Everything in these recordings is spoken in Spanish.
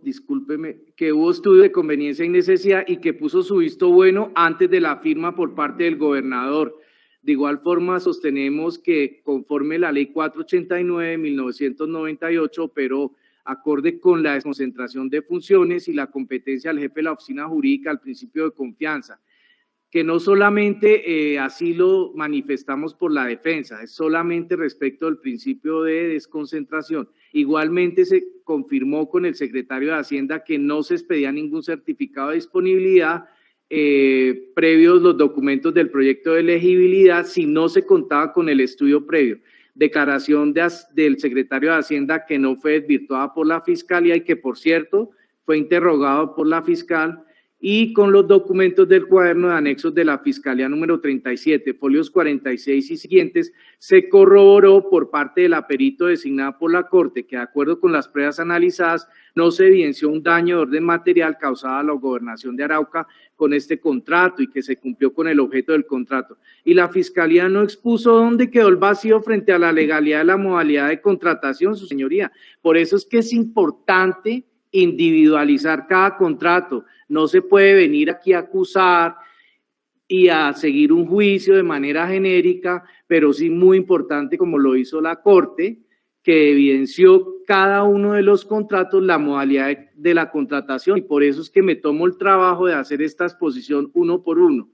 discúlpeme, que hubo estudio de conveniencia y necesidad y que puso su visto bueno antes de la firma por parte del gobernador. De igual forma, sostenemos que conforme la ley 489 de 1998 operó acorde con la desconcentración de funciones y la competencia del jefe de la oficina jurídica al principio de confianza, que no solamente así lo manifestamos por la defensa, es solamente respecto al principio de desconcentración. Igualmente se confirmó con el secretario de Hacienda que no se expedía ningún certificado de disponibilidad previos los documentos del proyecto de elegibilidad si no se contaba con el estudio previo. Declaración del secretario de Hacienda que no fue desvirtuada por la Fiscalía y que, por cierto, fue interrogado por la fiscal, y con los documentos del cuaderno de anexos de la Fiscalía número 37, folios 46 y siguientes, se corroboró por parte de la perito designada por la Corte que, de acuerdo con las pruebas analizadas, no se evidenció un daño de orden material causado a la gobernación de Arauca con este contrato y que se cumplió con el objeto del contrato. Y la Fiscalía no expuso dónde quedó el vacío frente a la legalidad de la modalidad de contratación, su señoría. Por eso es que es importante individualizar cada contrato. No se puede venir aquí a acusar y a seguir un juicio de manera genérica, pero sí muy importante, como lo hizo la Corte, que evidenció cada uno de los contratos, la modalidad de la contratación, y por eso es que me tomo el trabajo de hacer esta exposición uno por uno.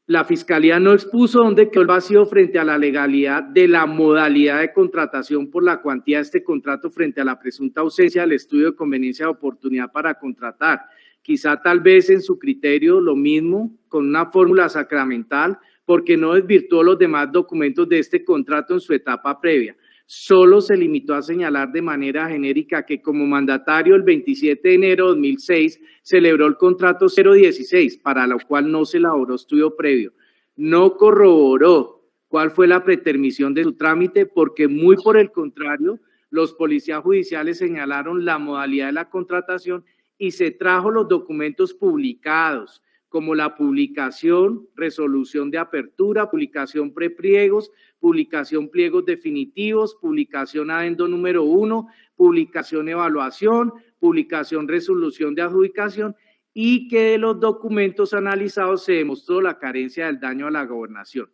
La Fiscalía no expuso dónde quedó el vacío frente a la legalidad de la modalidad de contratación por la cuantía de este contrato frente a la presunta ausencia del estudio de conveniencia de oportunidad para contratar. Quizá tal vez en su criterio lo mismo, con una fórmula sacramental, porque no desvirtuó los demás documentos de este contrato en su etapa previa. Solo se limitó a señalar de manera genérica que como mandatario el 27 de enero de 2006 celebró el contrato 016, para lo cual no se elaboró estudio previo. No corroboró cuál fue la pretermisión de su trámite, porque muy por el contrario, los policías judiciales señalaron la modalidad de la contratación y se trajo los documentos publicados, como la publicación, resolución de apertura, publicación prepliegos, publicación pliegos definitivos, publicación adendo número 1, publicación evaluación, publicación resolución de adjudicación, y que de los documentos analizados se demostró la carencia del daño a la gobernación.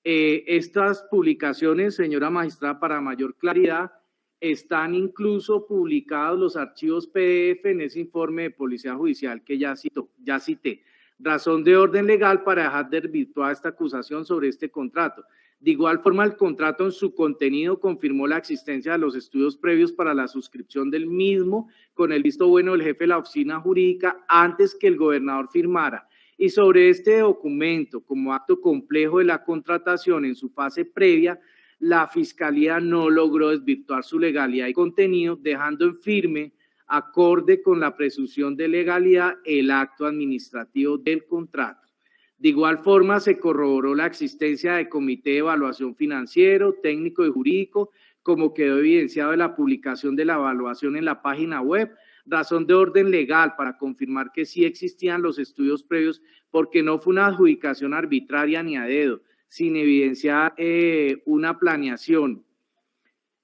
Estas publicaciones, señora magistrada, para mayor claridad, están incluso publicados los archivos PDF en ese informe de Policía Judicial que ya cité. Razón de orden legal para dejar desvirtuada esta acusación sobre este contrato. De igual forma, el contrato en su contenido confirmó la existencia de los estudios previos para la suscripción del mismo con el visto bueno del jefe de la oficina jurídica antes que el gobernador firmara. Y sobre este documento, como acto complejo de la contratación en su fase previa, la Fiscalía no logró desvirtuar su legalidad y contenido, dejando en firme, acorde con la presunción de legalidad, el acto administrativo del contrato. De igual forma, se corroboró la existencia de comité de evaluación financiero, técnico y jurídico, como quedó evidenciado en la publicación de la evaluación en la página web. Razón de orden legal para confirmar que sí existían los estudios previos, porque no fue una adjudicación arbitraria ni a dedo, sin evidenciar una planeación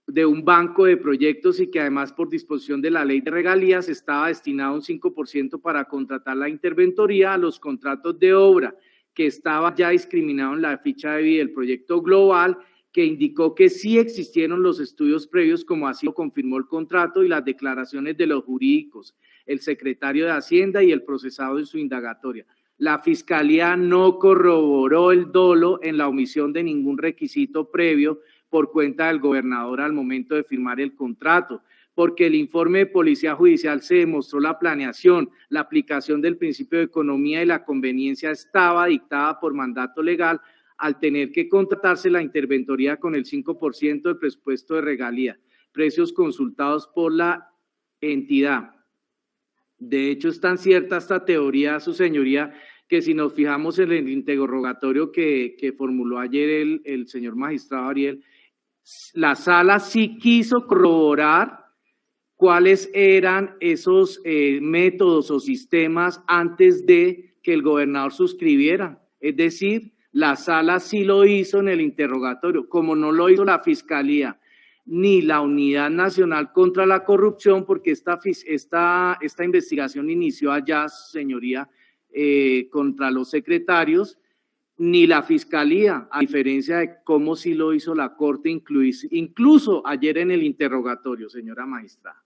de un banco de proyectos y que además por disposición de la ley de regalías estaba destinado un 5% para contratar la interventoría a los contratos de obra, que estaba ya discriminado en la ficha de vida del proyecto global, que indicó que sí existieron los estudios previos, como así lo confirmó el contrato y las declaraciones de los jurídicos, el secretario de Hacienda y el procesado en su indagatoria. La Fiscalía no corroboró el dolo en la omisión de ningún requisito previo por cuenta del gobernador al momento de firmar el contrato, porque el informe de Policía Judicial se demostró la planeación, la aplicación del principio de economía y la conveniencia estaba dictada por mandato legal al tener que contratarse la interventoría con el 5% del presupuesto de regalía, precios consultados por la entidad. De hecho, es tan cierta esta teoría, su señoría, que si nos fijamos en el interrogatorio que formuló ayer el señor magistrado Ariel, la sala sí quiso corroborar cuáles eran esos métodos o sistemas antes de que el gobernador suscribiera. Es decir, la sala sí lo hizo en el interrogatorio, como no lo hizo la Fiscalía ni la Unidad Nacional contra la Corrupción, porque esta investigación inició allá, señoría, contra los secretarios, ni la Fiscalía, a diferencia de cómo sí lo hizo la Corte, incluso ayer en el interrogatorio, señora magistrada.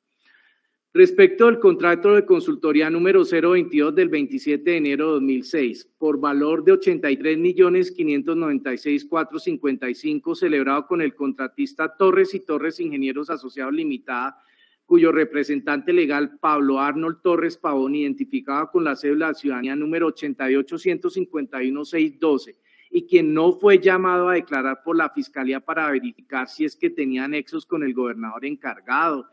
Respecto al contrato de consultoría número 022 del 27 de enero de 2006, por valor de 83.596.455, celebrado con el contratista Torres y Torres Ingenieros Asociados Limitada, cuyo representante legal Pablo Arnold Torres Pavón, identificado con la cédula de ciudadanía número 88.151.612, y quien no fue llamado a declarar por la Fiscalía para verificar si es que tenía nexos con el gobernador encargado,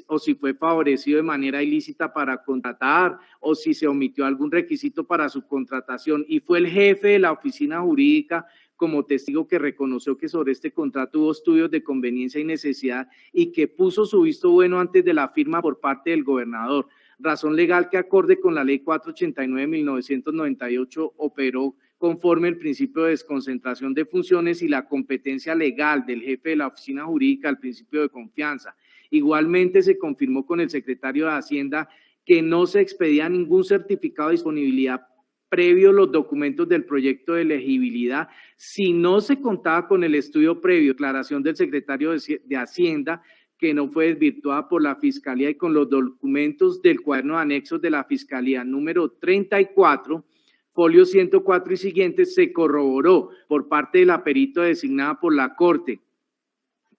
o si fue favorecido de manera ilícita para contratar, o si se omitió algún requisito para su contratación, y fue el jefe de la oficina jurídica como testigo que reconoció que sobre este contrato hubo estudios de conveniencia y necesidad y que puso su visto bueno antes de la firma por parte del gobernador, razón legal que acorde con la ley 489 de 1998 operó conforme el principio de desconcentración de funciones y la competencia legal del jefe de la oficina jurídica al principio de confianza. Igualmente se confirmó con el secretario de Hacienda que no se expedía ningún certificado de disponibilidad previo los documentos del proyecto de elegibilidad si no se contaba con el estudio previo, declaración del secretario de Hacienda que no fue desvirtuada por la Fiscalía, y con los documentos del cuaderno de anexos de la Fiscalía número 34, folio 104 y siguientes, se corroboró por parte de la perito designada por la Corte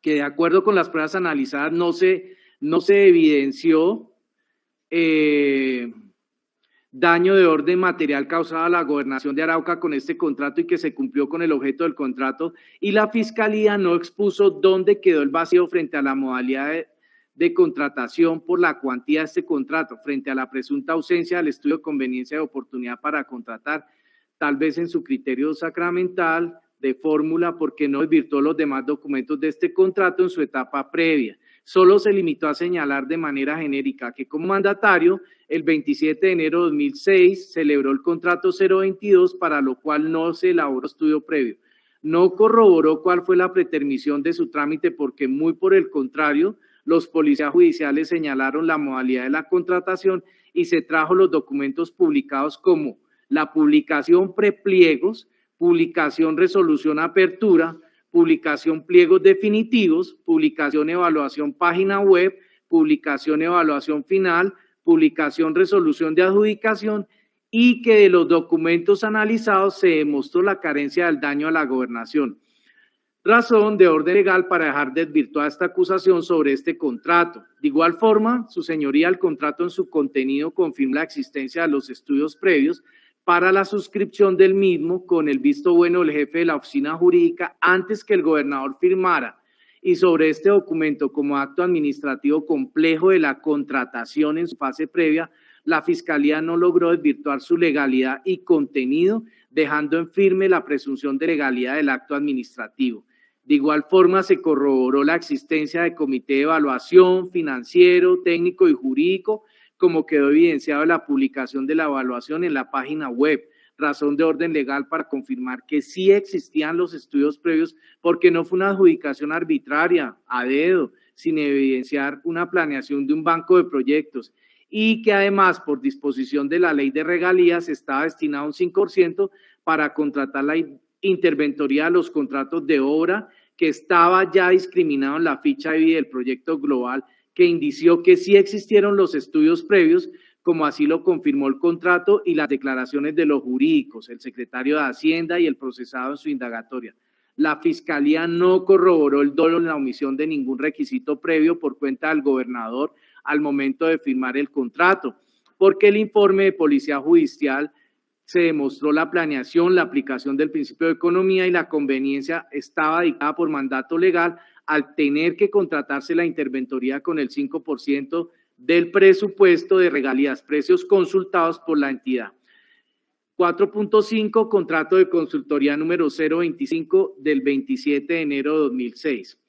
que de acuerdo con las pruebas analizadas no se evidenció daño de orden material causado a la gobernación de Arauca con este contrato y que se cumplió con el objeto del contrato, y la Fiscalía no expuso dónde quedó el vacío frente a la modalidad de contratación por la cuantía de este contrato, frente a la presunta ausencia del estudio de conveniencia de oportunidad para contratar, tal vez en su criterio sacramental de fórmula, porque no desvirtuó los demás documentos de este contrato en su etapa previa. Solo se limitó a señalar de manera genérica que como mandatario, el 27 de enero de 2006 celebró el contrato 022, para lo cual no se elaboró estudio previo. No corroboró cuál fue la pretermisión de su trámite, porque muy por el contrario, los policías judiciales señalaron la modalidad de la contratación y se trajo los documentos publicados como la publicación prepliegos, publicación resolución apertura, publicación pliegos definitivos, publicación evaluación página web, publicación evaluación final, publicación resolución de adjudicación, y que de los documentos analizados se demostró la carencia del daño a la gobernación. Razón de orden legal para dejar desvirtuada esta acusación sobre este contrato. De igual forma, su señoría, el contrato en su contenido confirma la existencia de los estudios previos para la suscripción del mismo con el visto bueno del jefe de la oficina jurídica antes que el gobernador firmara, y sobre este documento como acto administrativo complejo de la contratación en su fase previa, la Fiscalía no logró desvirtuar su legalidad y contenido, dejando en firme la presunción de legalidad del acto administrativo. De igual forma, se corroboró la existencia de comité de evaluación financiero, técnico y jurídico, como quedó evidenciado en la publicación de la evaluación en la página web, razón de orden legal para confirmar que sí existían los estudios previos, porque no fue una adjudicación arbitraria, a dedo, sin evidenciar una planeación de un banco de proyectos, y que además, por disposición de la ley de regalías, estaba destinado un 5% para contratar la interventoría de los contratos de obra, que estaba ya discriminado en la ficha de vida del proyecto global, que indició que sí existieron los estudios previos, como así lo confirmó el contrato y las declaraciones de los jurídicos, el secretario de Hacienda y el procesado en su indagatoria. La Fiscalía no corroboró el dolo en la omisión de ningún requisito previo por cuenta del gobernador al momento de firmar el contrato, porque el informe de Policía Judicial se demostró la planeación, la aplicación del principio de economía y la conveniencia estaba dictada por mandato legal al tener que contratarse la interventoría con el 5% del presupuesto de regalías, precios consultados por la entidad. 4.5, contrato de consultoría número 025 del 27 de enero de 2006,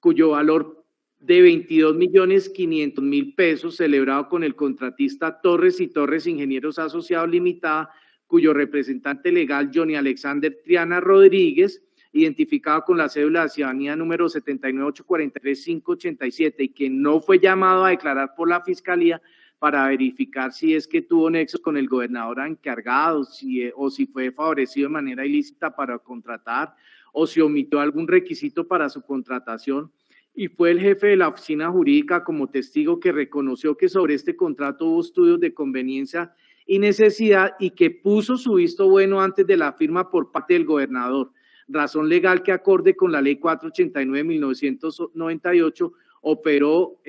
cuyo valor de 22.500.000 pesos, celebrado con el contratista Torres y Torres Ingenieros Asociados Limitada, cuyo representante legal Johnny Alexander Triana Rodríguez, identificado con la cédula de ciudadanía número 79843-587 y que no fue llamado a declarar por la Fiscalía para verificar si es que tuvo nexos con el gobernador encargado, o si fue favorecido de manera ilícita para contratar, o si omitió algún requisito para su contratación. Y fue el jefe de la oficina jurídica como testigo que reconoció que sobre este contrato hubo estudios de conveniencia y necesidad y que puso su visto bueno antes de la firma por parte del gobernador, razón legal que acorde con la ley 489 de 1998 operó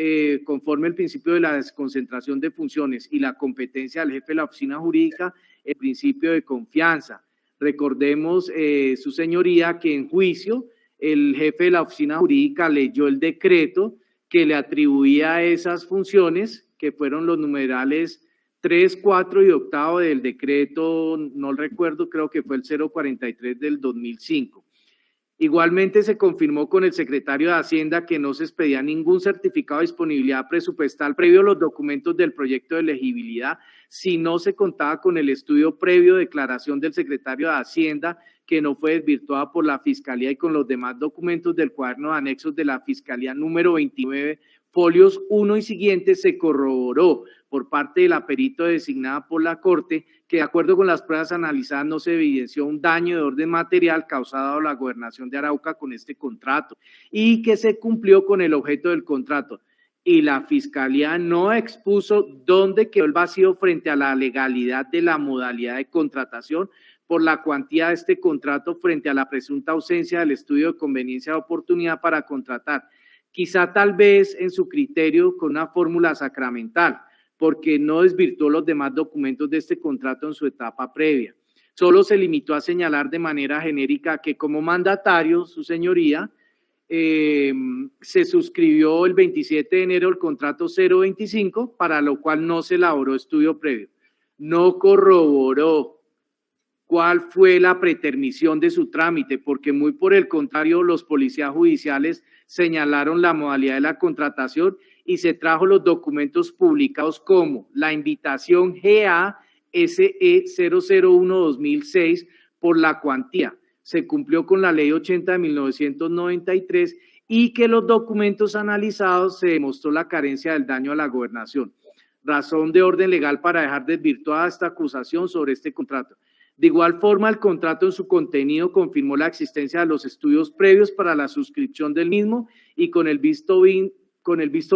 conforme al principio de la desconcentración de funciones y la competencia del jefe de la oficina jurídica, el principio de confianza. Recordemos, su señoría, que en juicio el jefe de la oficina jurídica leyó el decreto que le atribuía esas funciones, que fueron los numerales 3, 4 y octavo del decreto, no recuerdo, creo que fue el 043 del 2005. Igualmente se confirmó con el secretario de Hacienda que no se expedía ningún certificado de disponibilidad presupuestal previo a los documentos del proyecto de elegibilidad si no se contaba con el estudio previo de declaración del secretario de Hacienda que no fue desvirtuada por la Fiscalía y con los demás documentos del cuaderno de anexos de la Fiscalía número 29, folios 1 y siguientes, se corroboró por parte de la perito designada por la Corte que de acuerdo con las pruebas analizadas no se evidenció un daño de orden material causado a la gobernación de Arauca con este contrato y que se cumplió con el objeto del contrato. Y la Fiscalía no expuso dónde quedó el vacío frente a la legalidad de la modalidad de contratación por la cuantía de este contrato frente a la presunta ausencia del estudio de conveniencia de oportunidad para contratar. Quizá tal vez en su criterio con una fórmula sacramental, porque no desvirtuó los demás documentos de este contrato en su etapa previa. Solo se limitó a señalar de manera genérica que como mandatario, su señoría, se suscribió el 27 de enero el contrato 025, para lo cual no se elaboró estudio previo. No corroboró cuál fue la pretermisión de su trámite, porque muy por el contrario, los policías judiciales señalaron la modalidad de la contratación y se trajo los documentos publicados como la invitación GA-SE 001-2006 por la cuantía. Se cumplió con la ley 80 de 1993 y que los documentos analizados se demostró la carencia del daño a la gobernación. Razón de orden legal para dejar desvirtuada esta acusación sobre este contrato. De igual forma, el contrato en su contenido confirmó la existencia de los estudios previos para la suscripción del mismo y con el visto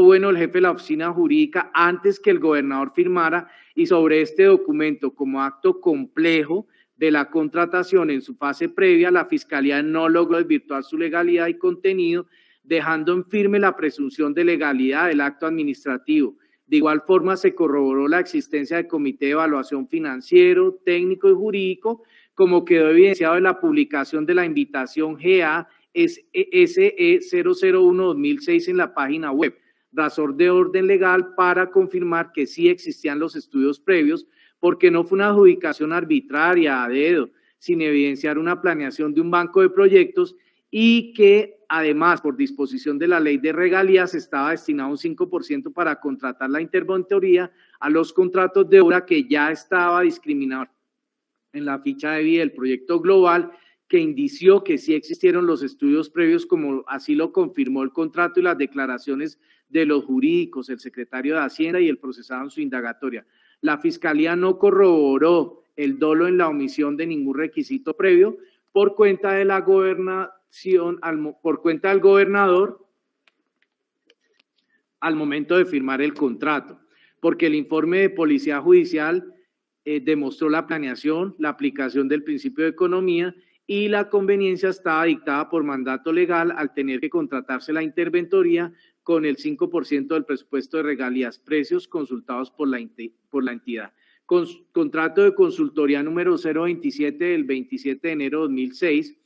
bueno del jefe de la oficina jurídica antes que el gobernador firmara, y sobre este documento como acto complejo de la contratación en su fase previa, la Fiscalía no logró desvirtuar su legalidad y contenido, dejando en firme la presunción de legalidad del acto administrativo. De igual forma, se corroboró la existencia del Comité de Evaluación Financiero, Técnico y Jurídico, como quedó evidenciado en la publicación de la invitación GA-SE 001-2006 en la página web. Razón de orden legal para confirmar que sí existían los estudios previos, porque no fue una adjudicación arbitraria a dedo, sin evidenciar una planeación de un banco de proyectos y que además, por disposición de la ley de regalías, estaba destinado un 5% para contratar la interventoría a los contratos de obra que ya estaba discriminado en la ficha de vida del proyecto global, que indició que sí existieron los estudios previos, como así lo confirmó el contrato y las declaraciones de los jurídicos, el secretario de Hacienda y el procesado en su indagatoria. La Fiscalía no corroboró el dolo en la omisión de ningún requisito previo por cuenta de la gobernación, por cuenta del gobernador al momento de firmar el contrato, porque el informe de Policía Judicial demostró la planeación, la aplicación del principio de economía y la conveniencia estaba dictada por mandato legal al tener que contratarse la interventoría con el 5% del presupuesto de regalías, precios consultados por la entidad. Contrato de consultoría número 027 del 27 de enero de 2006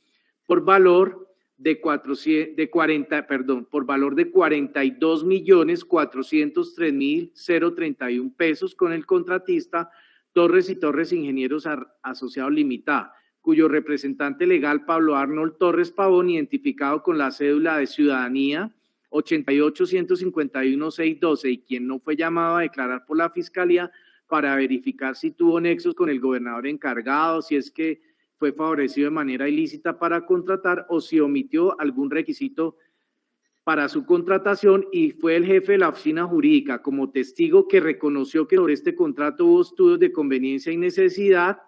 por valor de 42.403.031 pesos con el contratista Torres y Torres Ingenieros Asociados Limitada, cuyo representante legal Pablo Arnold Torres Pavón, identificado con la cédula de ciudadanía 88-151-612 y quien no fue llamado a declarar por la Fiscalía para verificar si tuvo nexos con el gobernador encargado, si es que fue favorecido de manera ilícita para contratar o si omitió algún requisito para su contratación, y fue el jefe de la oficina jurídica como testigo que reconoció que sobre este contrato hubo estudios de conveniencia y necesidad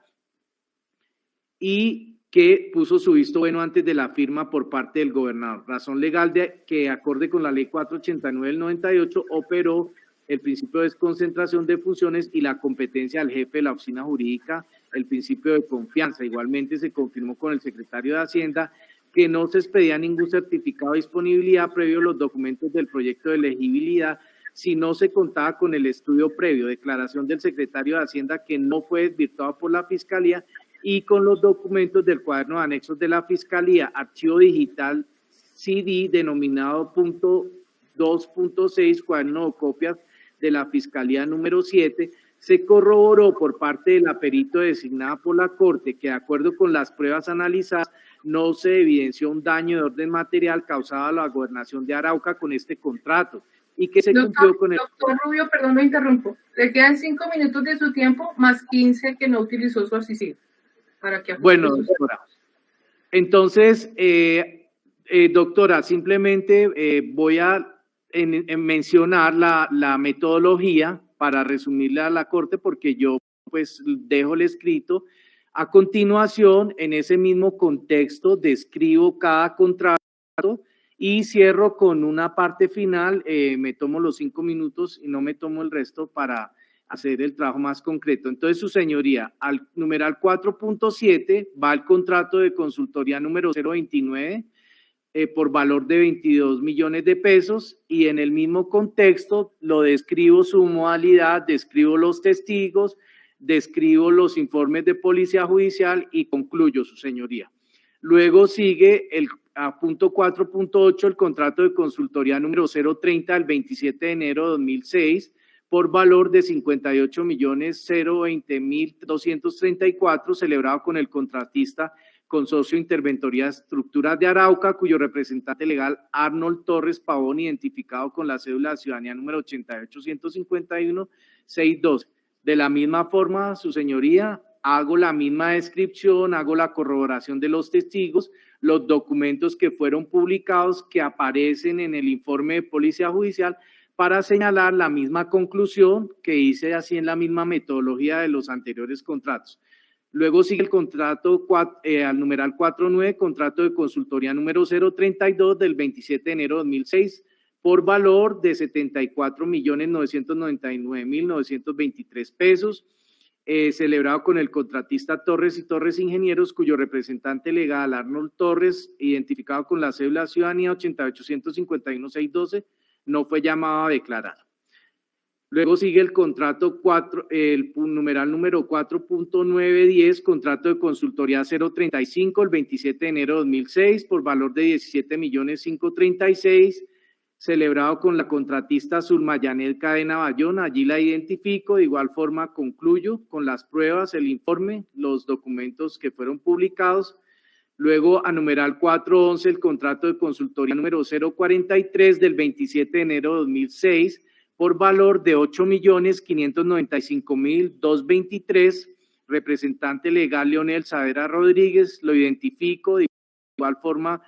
y que puso su visto bueno antes de la firma por parte del gobernador. Razón legal de que, acorde con la ley 489 del 98, operó el principio de desconcentración de funciones y la competencia del jefe de la oficina jurídica, el principio de confianza. Igualmente se confirmó con el secretario de Hacienda que no se expedía ningún certificado de disponibilidad previo a los documentos del proyecto de elegibilidad si no se contaba con el estudio previo, declaración del secretario de Hacienda que no fue desvirtuado por la Fiscalía, y con los documentos del cuaderno de anexos de la Fiscalía, archivo digital CD denominado .2.6, cuaderno de copias de la Fiscalía número 7, se corroboró por parte de la perito designada por la Corte que, de acuerdo con las pruebas analizadas, no se evidenció un daño de orden material causado a la gobernación de Arauca con este contrato y que se cumplió con el... Doctor Rubio, perdón, me interrumpo. Le quedan 5 minutos de su tiempo más 15 que no utilizó su asistente. Para que bueno, doctora. Entonces, doctora, simplemente voy a mencionar la metodología para resumirle a la Corte, porque yo pues dejo el escrito. A continuación, en ese mismo contexto, describo cada contrato y cierro con una parte final. Me tomo los 5 minutos y no me tomo el resto para hacer el trabajo más concreto. Entonces, su señoría, al numeral 4.7 va el contrato de consultoría número 029 por valor de 22 millones de pesos, y en el mismo contexto lo describo su modalidad, describo los testigos, describo los informes de policía judicial y concluyo, su señoría. Luego sigue el punto 4.8, el contrato de consultoría número 030 del 27 de enero de 2006, por valor de 58.020.234, celebrado con el contratista Consorcio Interventoría Estructuras de Arauca, cuyo representante legal Arnold Torres Pavón, identificado con la cédula de ciudadanía número 88.151.612. De la misma forma, su señoría, hago la misma descripción, hago la corroboración de los testigos, los documentos que fueron publicados, que aparecen en el informe de policía judicial, para señalar la misma conclusión que hice así en la misma metodología de los anteriores contratos. Luego sigue el contrato al numeral 4.9, contrato de consultoría número 032 del 27 de enero de 2006, por valor de 74.999.923 pesos, celebrado con el contratista Torres y Torres Ingenieros, cuyo representante legal Arnold Torres, identificado con la cédula de ciudadanía 88.151.612, no fue llamado a declarar. Luego sigue el contrato el numeral número 4.910, contrato de consultoría 035, el 27 de enero de 2006, por valor de 17.536.000, celebrado con la contratista Zulmayanet Cadena Bayona. Allí la identifico, de igual forma concluyo con las pruebas, el informe, los documentos que fueron publicados. Luego, a numeral 411, el contrato de consultoría número 043 del 27 de enero de 2006, por valor de 8.595.223, representante legal Leonel Saavedra Rodríguez, lo identifico, de igual forma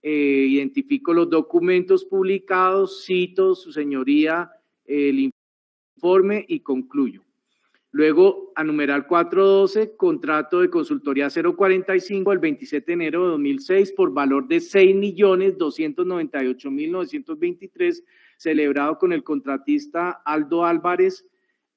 identifico los documentos publicados, cito, su señoría, el informe y concluyo. Luego, a numeral 412, contrato de consultoría 045 el 27 de enero de 2006 por valor de 6.298.923, celebrado con el contratista Aldo Álvarez.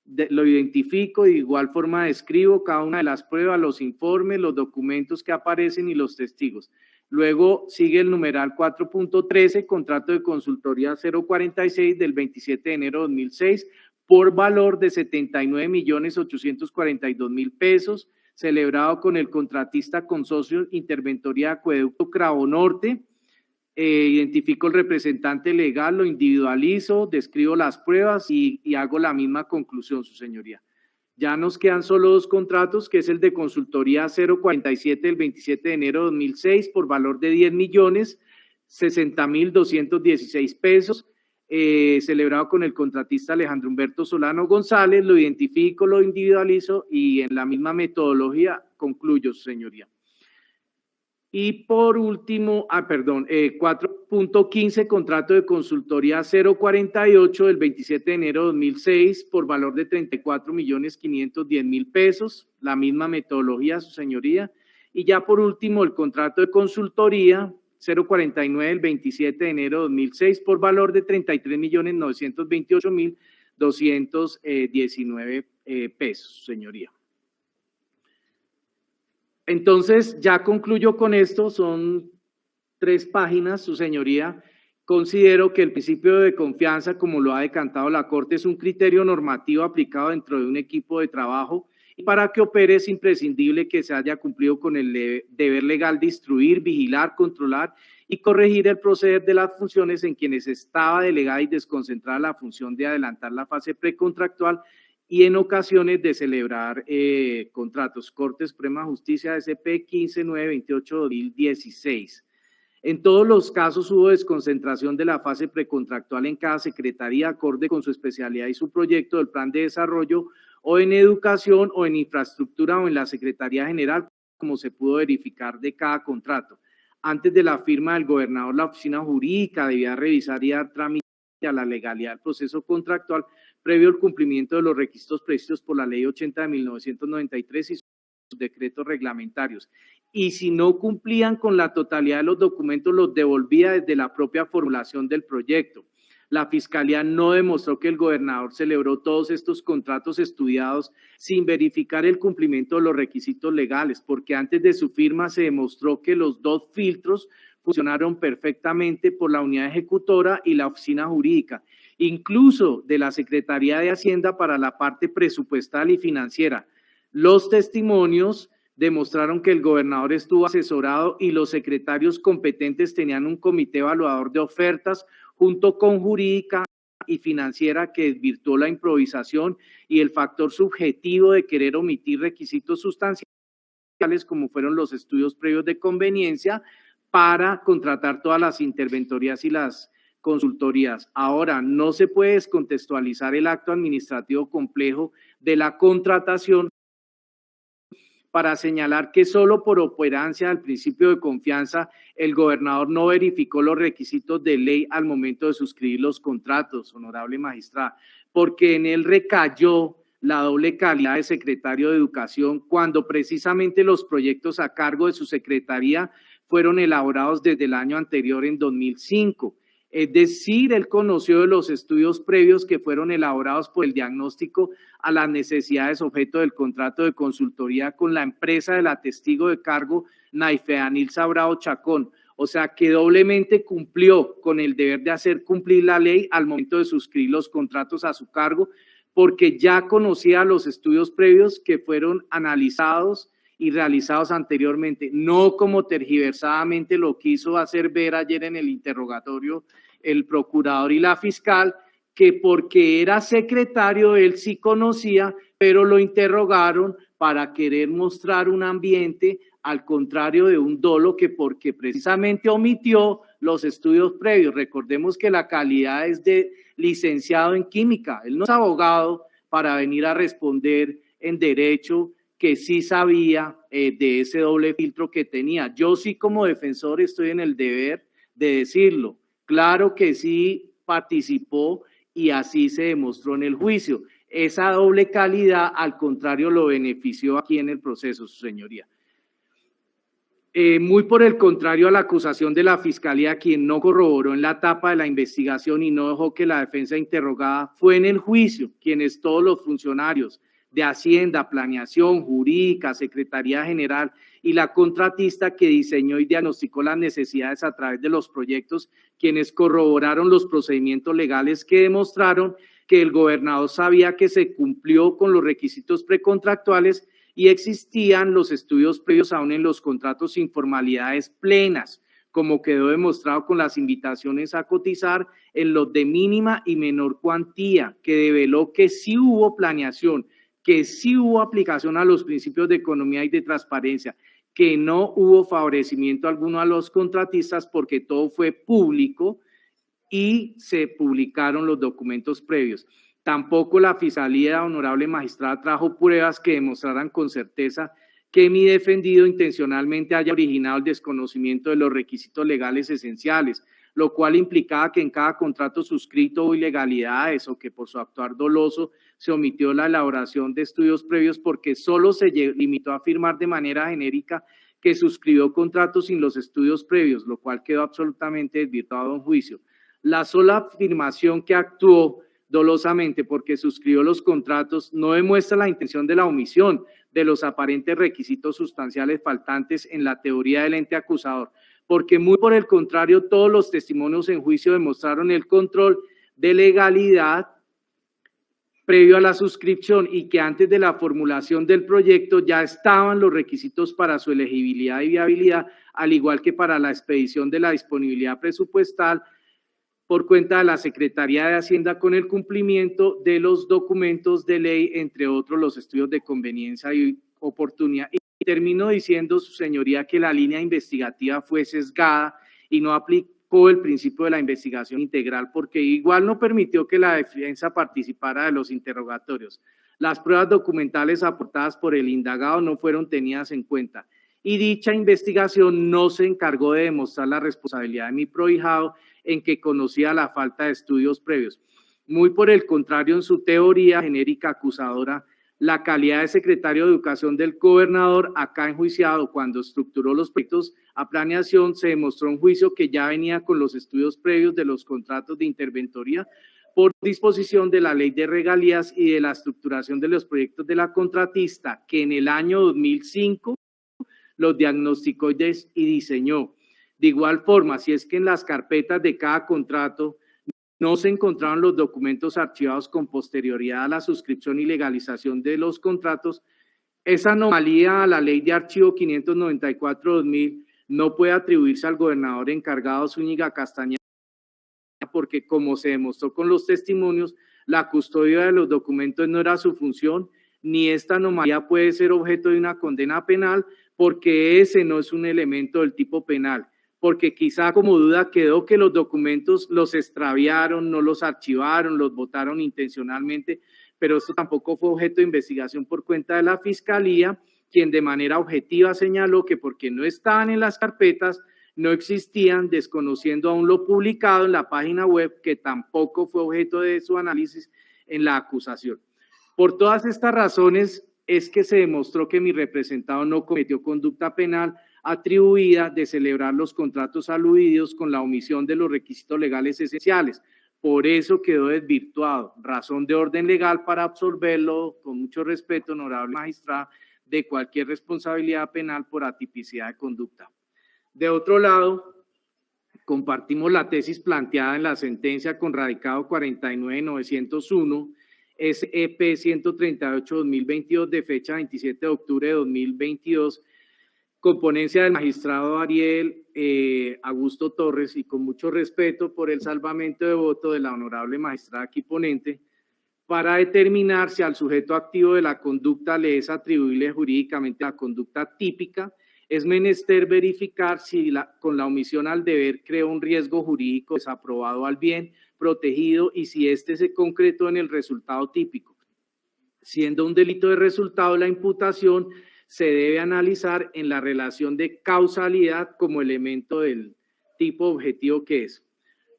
Lo identifico, de igual forma describo cada una de las pruebas, los informes, los documentos que aparecen y los testigos. Luego sigue el numeral 4.13, contrato de consultoría 046 del 27 de enero de 2006, por valor de 79.842.000 pesos, celebrado con el contratista Consorcio Interventoría Acueducto Cravo Norte. Identifico el representante legal, lo individualizo, describo las pruebas y hago la misma conclusión, su señoría. Ya nos quedan solo dos contratos, que es el de consultoría 047 del 27 de enero de 2006 por valor de 10.060.216 pesos, celebrado con el contratista Alejandro Humberto Solano González. Lo identifico, lo individualizo y en la misma metodología concluyo, su señoría. Y por último, 4.15, contrato de consultoría 048 del 27 de enero de 2006 por valor de 34.510.000 pesos, la misma metodología, su señoría. Y ya por último, el contrato de consultoría 049 del 27 de enero de 2006 por valor de 33.928.219 pesos, señoría. Entonces, ya concluyo con esto, son 3 páginas, su señoría. Considero que el principio de confianza, como lo ha decantado la Corte, es un criterio normativo aplicado dentro de un equipo de trabajo y para que opere es imprescindible que se haya cumplido con el deber legal de instruir, vigilar, controlar y corregir el proceder de las funciones en quienes estaba delegada y desconcentrada la función de adelantar la fase precontractual y en ocasiones de celebrar contratos. Corte Suprema de Justicia, SP 15928-2016. En todos los casos hubo desconcentración de la fase precontractual en cada secretaría acorde con su especialidad y su proyecto del plan de desarrollo o en educación o en infraestructura o en la Secretaría General, como se pudo verificar de cada contrato. Antes de la firma del gobernador, la oficina jurídica debía revisar y dar trámite a la legalidad del proceso contractual previo al cumplimiento de los requisitos previstos por la Ley 80 de 1993 y sus decretos reglamentarios. Y si no cumplían con la totalidad de los documentos, los devolvía desde la propia formulación del proyecto. La Fiscalía no demostró que el gobernador celebró todos estos contratos estudiados sin verificar el cumplimiento de los requisitos legales, porque antes de su firma se demostró que los 2 filtros funcionaron perfectamente por la unidad ejecutora y la oficina jurídica, incluso de la Secretaría de Hacienda para la parte presupuestal y financiera. Los testimonios demostraron que el gobernador estuvo asesorado y los secretarios competentes tenían un comité evaluador de ofertas junto con jurídica y financiera que desvirtuó la improvisación y el factor subjetivo de querer omitir requisitos sustanciales como fueron los estudios previos de conveniencia para contratar todas las interventorías y las consultorías. Ahora, no se puede descontextualizar el acto administrativo complejo de la contratación para señalar que solo por operancia del principio de confianza el gobernador no verificó los requisitos de ley al momento de suscribir los contratos, honorable magistrada, porque en él recayó la doble calidad de secretario de Educación cuando precisamente los proyectos a cargo de su secretaría fueron elaborados desde el año anterior, en 2005. Es decir, él conoció de los estudios previos que fueron elaborados por el diagnóstico a las necesidades objeto del contrato de consultoría con la empresa de la testigo de cargo Naifeanil Sabrao Chacón. O sea, que doblemente cumplió con el deber de hacer cumplir la ley al momento de suscribir los contratos a su cargo, porque ya conocía los estudios previos que fueron analizados y realizados anteriormente, no como tergiversadamente lo quiso hacer ver ayer en el interrogatorio el procurador y la fiscal, que porque era secretario él sí conocía, pero lo interrogaron para querer mostrar un ambiente al contrario de un dolo, que porque precisamente omitió los estudios previos. Recordemos que la calidad es de licenciado en química, él no es abogado para venir a responder en derecho, que sí sabía de ese doble filtro que tenía. Yo sí, como defensor, estoy en el deber de decirlo. Claro que sí participó y así se demostró en el juicio. Esa doble calidad, al contrario, lo benefició aquí en el proceso, su señoría. Muy por el contrario a la acusación de la Fiscalía, quien no corroboró en la etapa de la investigación y no dejó que la defensa interrogada, fue en el juicio quienes todos los funcionarios de Hacienda, Planeación, Jurídica, Secretaría General y la contratista que diseñó y diagnosticó las necesidades a través de los proyectos, quienes corroboraron los procedimientos legales que demostraron que el gobernador sabía que se cumplió con los requisitos precontractuales y existían los estudios previos aún en los contratos sin formalidades plenas, como quedó demostrado con las invitaciones a cotizar en los de mínima y menor cuantía, que develó que sí hubo planeación, que sí hubo aplicación a los principios de economía y de transparencia, que no hubo favorecimiento alguno a los contratistas porque todo fue público y se publicaron los documentos previos. Tampoco la Fiscalía, honorable magistrada, trajo pruebas que demostraran con certeza que mi defendido intencionalmente haya originado el desconocimiento de los requisitos legales esenciales, lo cual implicaba que en cada contrato suscrito hubo ilegalidades o que por su actuar doloso se omitió la elaboración de estudios previos porque solo se limitó a afirmar de manera genérica que suscribió contratos sin los estudios previos, lo cual quedó absolutamente desvirtuado en juicio. La sola afirmación que actuó dolosamente porque suscribió los contratos no demuestra la intención de la omisión de los aparentes requisitos sustanciales faltantes en la teoría del ente acusador, porque muy por el contrario, todos los testimonios en juicio demostraron el control de legalidad previo a la suscripción y que antes de la formulación del proyecto ya estaban los requisitos para su elegibilidad y viabilidad, al igual que para la expedición de la disponibilidad presupuestal por cuenta de la Secretaría de Hacienda con el cumplimiento de los documentos de ley, entre otros los estudios de conveniencia y oportunidad. Y termino diciendo, su señoría, que la línea investigativa fue sesgada y no aplicó el principio de la investigación integral, porque igual no permitió que la defensa participara de los interrogatorios. Las pruebas documentales aportadas por el indagado no fueron tenidas en cuenta y dicha investigación no se encargó de demostrar la responsabilidad de mi prohijado en que conocía la falta de estudios previos. Muy por el contrario, en su teoría genérica acusadora, la calidad de secretario de Educación del gobernador, acá enjuiciado, cuando estructuró los proyectos a planeación, se demostró en juicio que ya venía con los estudios previos de los contratos de interventoría por disposición de la ley de regalías y de la estructuración de los proyectos de la contratista, que en el año 2005 los diagnosticó y diseñó. De igual forma, si es que en las carpetas de cada contrato no se encontraron los documentos archivados con posterioridad a la suscripción y legalización de los contratos, esa anomalía a la ley de archivo 594/2000 no puede atribuirse al gobernador encargado Zúñiga Castañeda, porque como se demostró con los testimonios, la custodia de los documentos no era su función, ni esta anomalía puede ser objeto de una condena penal, porque ese no es un elemento del tipo penal, porque quizá como duda quedó que los documentos los extraviaron, no los archivaron, los botaron intencionalmente, pero esto tampoco fue objeto de investigación por cuenta de la Fiscalía, quien de manera objetiva señaló que porque no estaban en las carpetas, no existían, desconociendo aún lo publicado en la página web, que tampoco fue objeto de su análisis en la acusación. Por todas estas razones es que se demostró que mi representado no cometió conducta penal atribuida de celebrar los contratos aludidos con la omisión de los requisitos legales esenciales. Por eso quedó desvirtuado. Razón de orden legal para absolverlo, con mucho respeto, honorable magistrada, de cualquier responsabilidad penal por atipicidad de conducta. De otro lado, compartimos la tesis planteada en la sentencia con radicado 49901, SEP 138-2022 de fecha 27 de octubre de 2022, con ponencia del magistrado Ariel Augusto Torres, y con mucho respeto por el salvamento de voto de la honorable magistrada aquí ponente, para determinar si al sujeto activo de la conducta le es atribuible jurídicamente la conducta típica, es menester verificar si con la omisión al deber crea un riesgo jurídico desaprobado al bien protegido y si éste se concretó en el resultado típico. Siendo un delito de resultado, la imputación se debe analizar en la relación de causalidad como elemento del tipo objetivo que es.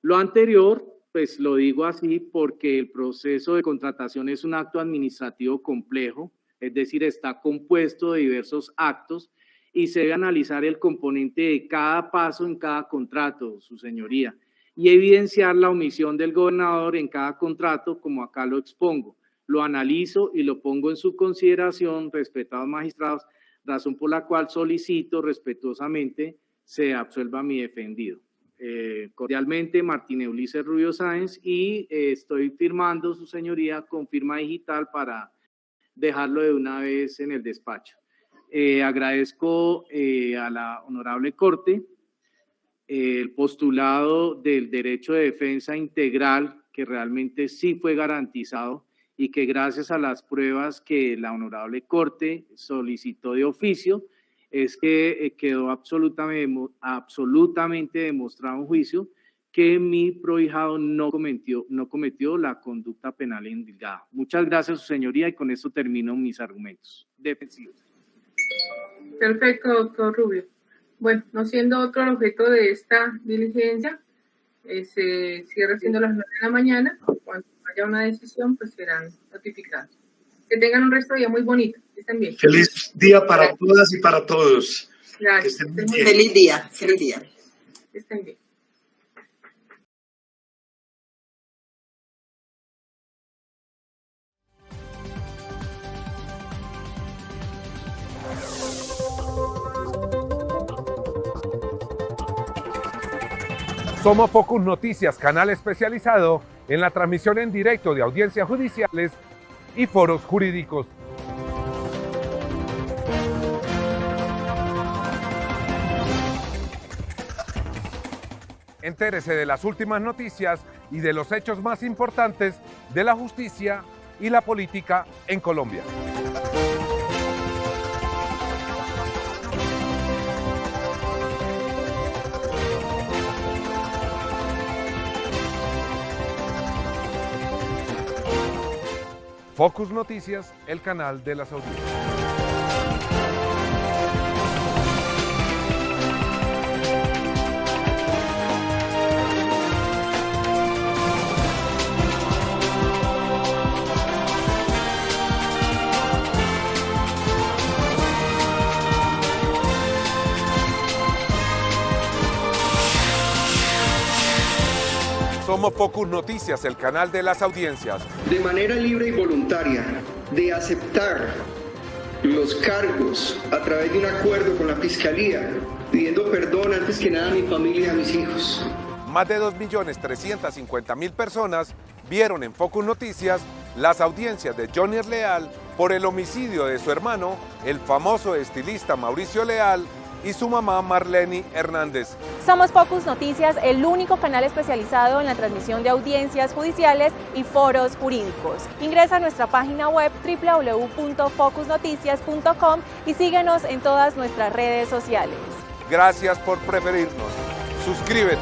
Lo anterior, pues lo digo así porque el proceso de contratación es un acto administrativo complejo, es decir, está compuesto de diversos actos y se debe analizar el componente de cada paso en cada contrato, su señoría, y evidenciar la omisión del gobernador en cada contrato, como acá lo expongo. Lo analizo y lo pongo en su consideración, respetados magistrados, razón por la cual solicito respetuosamente se absuelva mi defendido. Cordialmente, Martín Ulises Rubio Sáenz, y estoy firmando, su señoría, con firma digital para dejarlo de una vez en el despacho. Agradezco a la honorable Corte el postulado del derecho de defensa integral, que realmente sí fue garantizado y que gracias a las pruebas que la honorable Corte solicitó de oficio, es que quedó absolutamente demostrado en juicio que mi prohijado no cometió la conducta penal indicada. Muchas gracias, su señoría, y con esto termino mis argumentos defensivos. Perfecto, doctor Rubio. Bueno, no siendo otro el objeto de esta diligencia, se cierra siendo las 9 de la mañana. Cuando haya una decisión, pues serán notificados. Que tengan un resto de día muy bonito. Que estén bien. Feliz día para todas y para todos. Gracias. Que estén bien. Feliz día, feliz día. Que estén bien. Somos Focus Noticias, canal especializado en la transmisión en directo de audiencias judiciales y foros jurídicos. Entérese de las últimas noticias y de los hechos más importantes de la justicia y la política en Colombia. Focus Noticias, el canal de las audiencias. Somos Focus Noticias, el canal de las audiencias. De manera libre y voluntaria, de aceptar los cargos a través de un acuerdo con la Fiscalía, pidiendo perdón antes que nada a mi familia y a mis hijos. Más de 2.350.000 personas vieron en Focus Noticias las audiencias de Johnny Leal por el homicidio de su hermano, el famoso estilista Mauricio Leal, y su mamá Marlene Hernández. Somos Focus Noticias, el único canal especializado en la transmisión de audiencias judiciales y foros jurídicos. Ingresa a nuestra página web www.focusnoticias.com y síguenos en todas nuestras redes sociales. Gracias por preferirnos. Suscríbete.